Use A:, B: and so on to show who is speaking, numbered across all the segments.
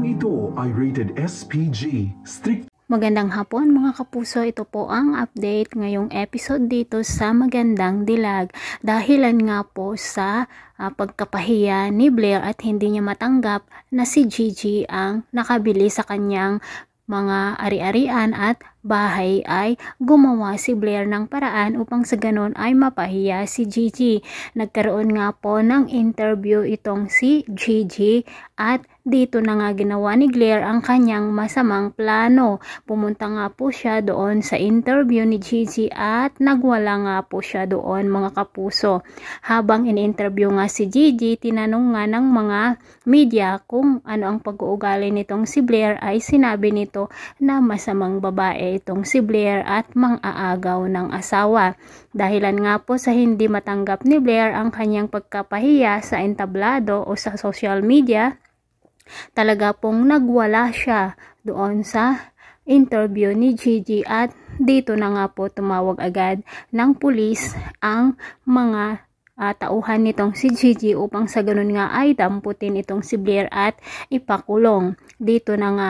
A: ito ay rated SPG. Strict.
B: Magandang hapon mga kapuso, ito po ang update ngayong episode dito sa Magandang Dilag. Dahilan nga po sa pagkapahiya ni Blair at hindi niya matanggap na si Gigi ang nakabili sa kanyang mga ari-arian at bahay ay gumawa si Blair ng paraan upang sa ganon ay mapahiya si Gigi. Nagkaroon nga po ng interview itong si Gigi at dito na nga ginawa ni Blair ang kanyang masamang plano. Pumunta nga po siya doon sa interview ni Gigi at nagwala nga po siya doon mga kapuso. Habang in-interview nga si Gigi, tinanong nga ng mga media kung ano ang pag-uugali nitong si Blair, ay sinabi nito na masamang babae itong si Blair at mang-aagaw ng asawa. Dahilan nga po sa hindi matanggap ni Blair ang kanyang pagkapahiya sa entablado o sa social media, talaga pong nagwala siya doon sa interview ni Gigi at dito na nga po tumawag agad ng pulis ang mga tauhan nitong si Gigi upang sa ganun nga ay damputin itong si Blair at ipakulong. Dito na nga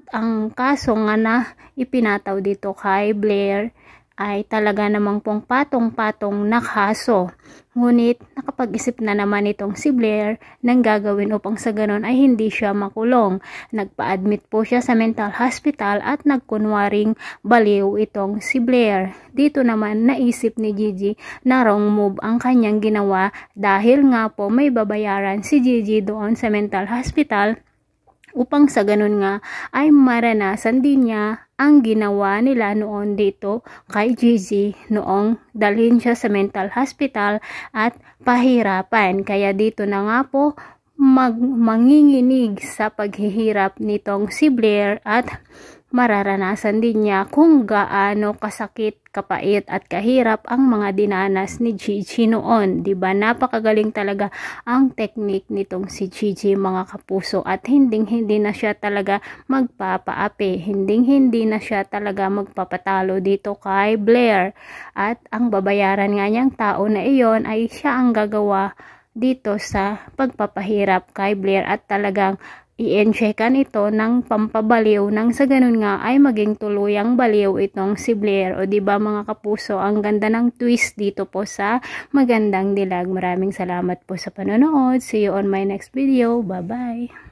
B: ang kaso nga na ipinataw dito kay Blair ay talaga namang pong patong-patong na kaso. Ngunit nakapag-isip na naman itong si Blair ng gagawin upang sa ganon ay hindi siya makulong. Nagpa-admit po siya sa mental hospital at nagkunwaring baliw itong si Blair. Dito naman naisip ni Gigi na wrong move ang kanyang ginawa dahil nga po may babayaran si Gigi doon sa mental hospital upang sa ganun nga ay maranasan din niya ang ginawa nila noon dito kay Gigi noong dalhin siya sa mental hospital at pahirapan. Kaya dito na nga po manginginig sa paghihirap nitong si Blair at mararanasan din niya kung gaano kasakit, kapait at kahirap ang mga dinanas ni Gigi noon. Diba? Napakagaling talaga ang technique nitong si Gigi mga kapuso at hindi na siya talaga magpapaapi. Hindi na siya talaga magpapatalo dito kay Blair. At ang babayaran nga niyang tao na iyon ay siya ang gagawa dito sa pagpapahirap kay Blair at talagang i-encheckan ito ng pampabaliw nang sa ganun nga ay maging tuluyang baliw itong si Blair. O diba mga kapuso, ang ganda ng twist dito po sa Magandang Dilag. Maraming salamat po sa panonood. See you on my next video. Bye bye.